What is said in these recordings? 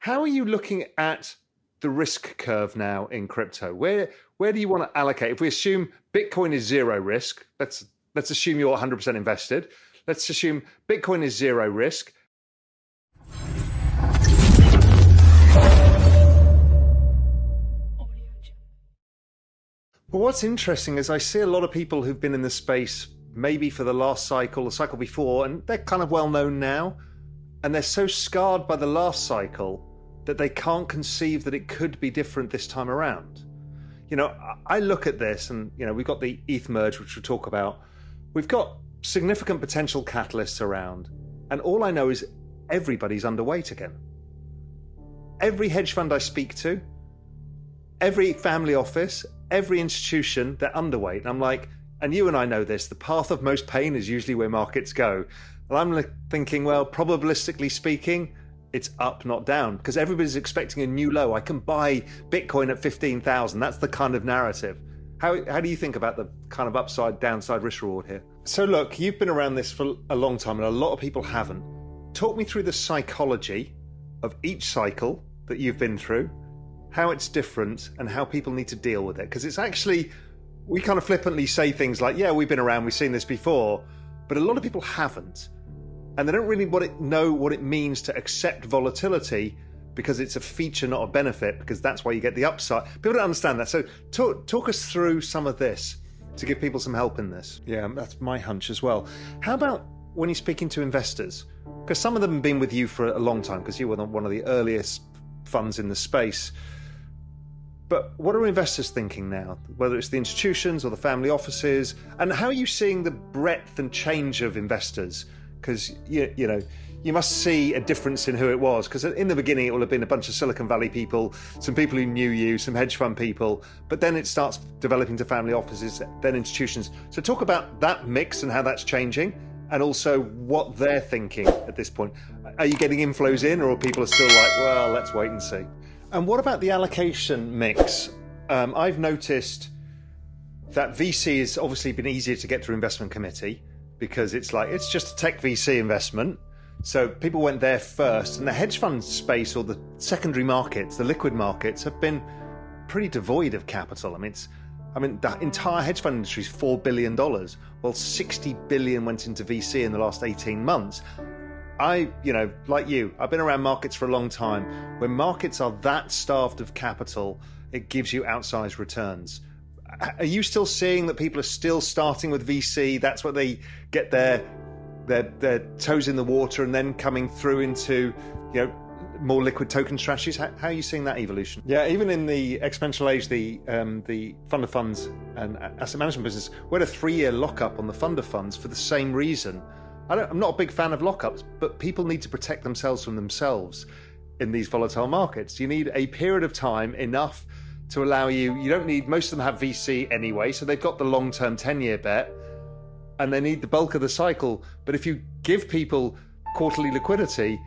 How are you looking at the risk curve now in crypto? Where do you want to allocate? If we assume Bitcoin is zero risk, let's assume you're 100% invested. Let's assume Bitcoin is zero risk. Well, what's interesting is I see a lot of people who've been in the space maybe for the last cycle, the cycle before, and they're kind of well known now, and they're so scarred by the last cycle that they can't conceive that it could be different this time around. You know, I look at this and, you know, we've got the ETH merge, which we'll talk about. We've got significant potential catalysts around, and all I know is everybody's underweight again. Every hedge fund I speak to, every family office, every institution, they're underweight. And I'm like, and you and I know this, the path of most pain is usually where markets go. And I'm thinking, well, probabilistically speaking, it's up, not down, because everybody's expecting a new low. I can buy Bitcoin at 15,000. That's the kind of narrative. How do you think about the kind of upside, downside risk reward here? So look, you've been around this for a long time and a lot of people haven't. Talk me through the psychology of each cycle that you've been through, how it's different and how people need to deal with it. Because it's actually, we kind of flippantly say things like, yeah, we've been around, we've seen this before, but a lot of people haven't. And they don't really know what it means to accept volatility because it's a feature, not a benefit, because that's why you get the upside. People don't understand that. So talk us through some of this to give people some help in this. Yeah, that's my hunch as well. How about when you're speaking to investors? Because some of them have been with you for a long time because you were one of the earliest funds in the space. But what are investors thinking now, whether it's the institutions or the family offices? And how are you seeing the breadth and change of investors? Because, you know, you must see a difference in who it was. Because in the beginning, it will have been a bunch of Silicon Valley people, some people who knew you, some hedge fund people. But then it starts developing to family offices, then institutions. So talk about that mix and how that's changing, and also what they're thinking at this point. Are you getting inflows in, or people are still like, well, let's wait and see? And what about the allocation mix? I've noticed that VC has obviously been easier to get through investment committee because it's just a tech VC investment. So people went there first, and the hedge fund space or the secondary markets, the liquid markets, have been pretty devoid of capital. I mean, the entire hedge fund industry is $4 billion. Well, 60 billion went into VC in the last 18 months. Like you, I've been around markets for a long time. When markets are that starved of capital, it gives you outsized returns. Are you still seeing that people are still starting with VC? That's what they get their toes in the water and then coming through into, you know, more liquid token strategies. How are you seeing that evolution? Yeah, even in the exponential age, the fund of funds and asset management business, we had a 3-year lockup on the fund of funds for the same reason. I'm not a big fan of lockups, but people need to protect themselves from themselves in these volatile markets. You need a period of time enough to allow you don't need, most of them have VC anyway, so they've got the long-term 10-year bet, and they need the bulk of the cycle. But if you give people quarterly liquidity,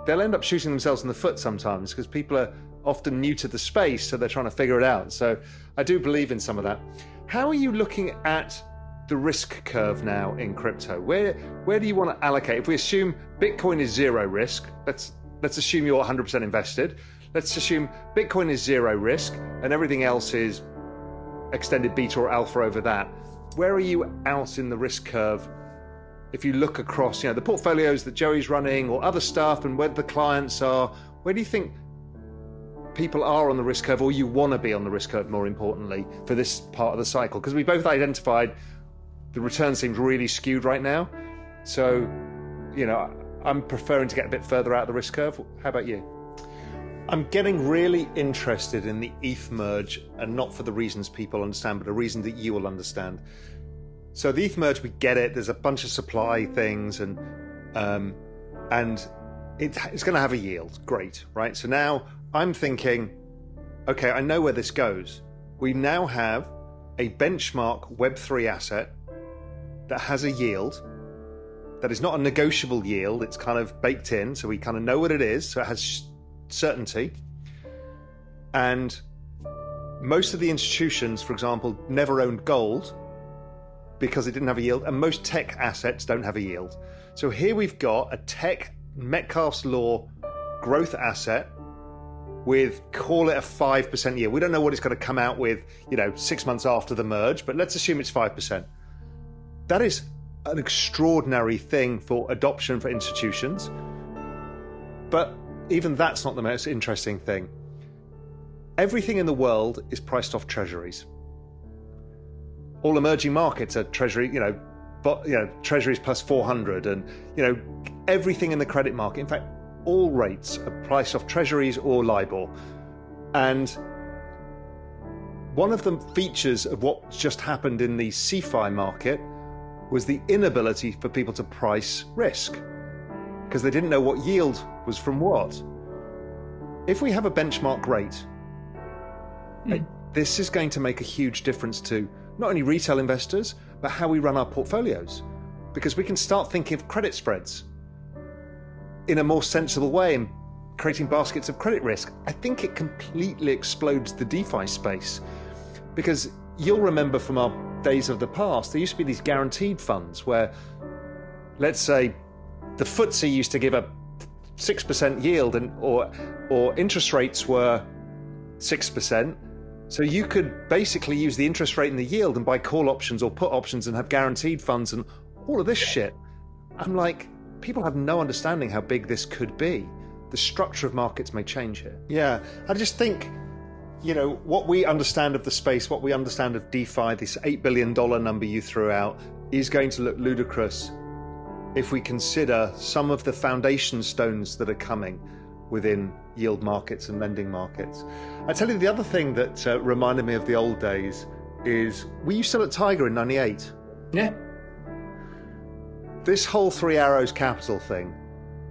they'll end up shooting themselves in the foot sometimes because people are often new to the space, so they're trying to figure it out. So I do believe in some of that. How are you looking at the risk curve now in crypto? Where do you want to allocate? If we assume Bitcoin is zero risk, let's assume you're 100% invested. Let's assume Bitcoin is zero risk and everything else is extended beta or alpha over that. Where are you out in the risk curve? If you look across, the portfolios that Joey's running or other stuff and where the clients are, where do you think people are on the risk curve, or you want to be on the risk curve, more importantly, for this part of the cycle? Because we both identified the return seems really skewed right now. So, I'm preferring to get a bit further out of the risk curve. How about you? I'm getting really interested in the ETH merge, and not for the reasons people understand, but a reason that you will understand. So the ETH merge, we get it. There's a bunch of supply things, and it's going to have a yield. Great, right? So now I'm thinking, okay, I know where this goes. We now have a benchmark Web3 asset that has a yield that is not a negotiable yield. It's kind of baked in, so we kind of know what it is. So it has certainty. And most of the institutions, for example, never owned gold because it didn't have a yield, and most tech assets don't have a yield. So here we've got a tech Metcalfe's law growth asset with, call it a 5% yield. We don't know what it's going to come out with, 6 months after the merge, but let's assume it's 5%. That is an extraordinary thing for adoption for institutions. But even that's not the most interesting thing. Everything in the world is priced off treasuries. All emerging markets are treasury, treasuries plus 400, and everything in the credit market. In fact, all rates are priced off treasuries or LIBOR. And one of the features of what just happened in the CeFi market was the inability for people to price risk, because they didn't know what yield was from what. If we have a benchmark rate, this is going to make a huge difference to not only retail investors, but how we run our portfolios, because we can start thinking of credit spreads in a more sensible way and creating baskets of credit risk. I think it completely explodes the DeFi space, because you'll remember from our days of the past, there used to be these guaranteed funds where, let's say, the FTSE used to give a 6% yield, or interest rates were 6%. So you could basically use the interest rate and the yield and buy call options or put options and have guaranteed funds and all of this shit. I'm like, people have no understanding how big this could be. The structure of markets may change here. Yeah, I just think, what we understand of the space, what we understand of DeFi, this $8 billion number you threw out, is going to look ludicrous if we consider some of the foundation stones that are coming within yield markets and lending markets. I tell you, the other thing that reminded me of the old days is, were you still at Tiger in 98? Yeah. This whole Three Arrows Capital thing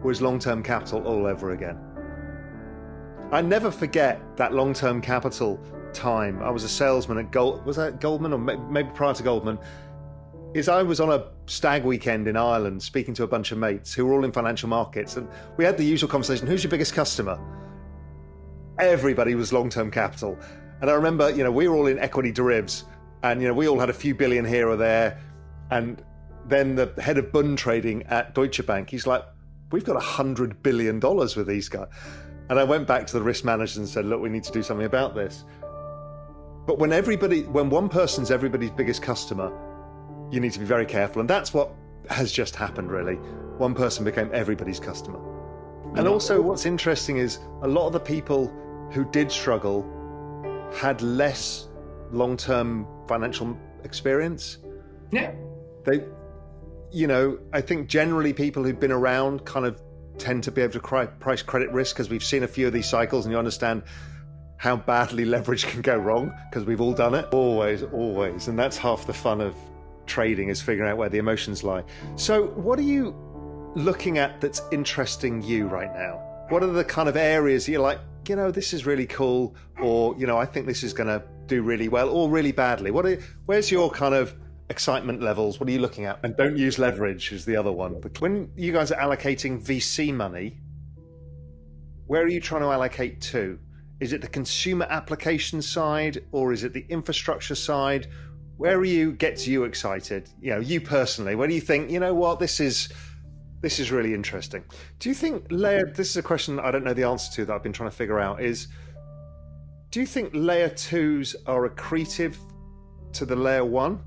was long-term capital all over again. I never forget that long-term capital time. I was a salesman at was that Goldman, or maybe prior to Goldman? I was on a stag weekend in Ireland speaking to a bunch of mates who were all in financial markets, and we had the usual conversation, who's your biggest customer? Everybody was long-term capital. And I remember, we were all in equity derivatives, and we all had a few billion here or there. And then the head of bund trading at Deutsche Bank, he's like, we've got $100 billion with these guys. And I went back to the risk managers and said, look, we need to do something about this. But when one person's everybody's biggest customer, you need to be very careful. And that's what has just happened, really. One person became everybody's customer. And also what's interesting is a lot of the people who did struggle had less long-term financial experience. Yeah. I think generally people who've been around kind of tend to be able to price credit risk, because we've seen a few of these cycles and you understand how badly leverage can go wrong, because we've all done it. Always. And that's half the fun of trading, is figuring out where the emotions lie. So what are you looking at that's interesting you right now? What are the kind of areas you're like, this is really cool, or, I think this is going to do really well or really badly? Where's your kind of excitement levels? What are you looking at? And don't use leverage is the other one. When you guys are allocating VC money, where are you trying to allocate to? Is it the consumer application side, or is it the infrastructure side? Where gets you excited? You personally, where do you think, this is really interesting? Do you think this is a question I don't know the answer to, that I've been trying to figure out, is, do you think layer 2s are accretive to the layer 1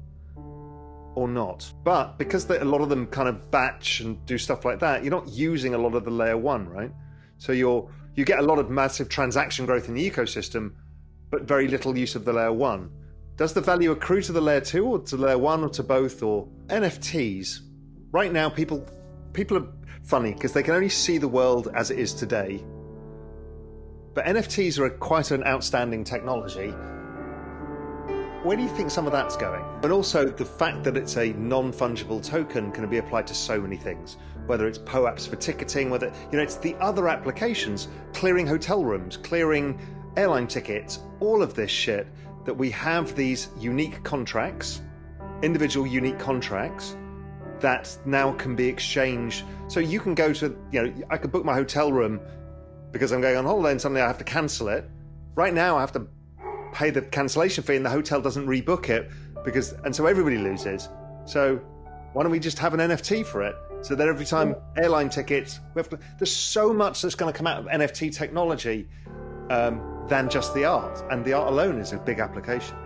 or not? But because a lot of them kind of batch and do stuff like that, you're not using a lot of the layer 1, right? So you get a lot of massive transaction growth in the ecosystem, but very little use of the layer 1. Does the value accrue to the layer 2 or to layer 1 or to both? Or NFTs? Right now, people are funny because they can only see the world as it is today. But NFTs are quite an outstanding technology. Where do you think some of that's going? And also the fact that it's a non-fungible token can be applied to so many things, whether it's POAPs for ticketing, whether, it's the other applications, clearing hotel rooms, clearing airline tickets, all of this shit, that we have these unique contracts, individual unique contracts, that now can be exchanged. So you can go to, I could book my hotel room because I'm going on holiday and suddenly I have to cancel it. Right now I have to pay the cancellation fee and the hotel doesn't rebook it, and so everybody loses. So why don't we just have an NFT for it? So that every time airline tickets, there's so much that's going to come out of NFT technology than just the art. And the art alone is a big application.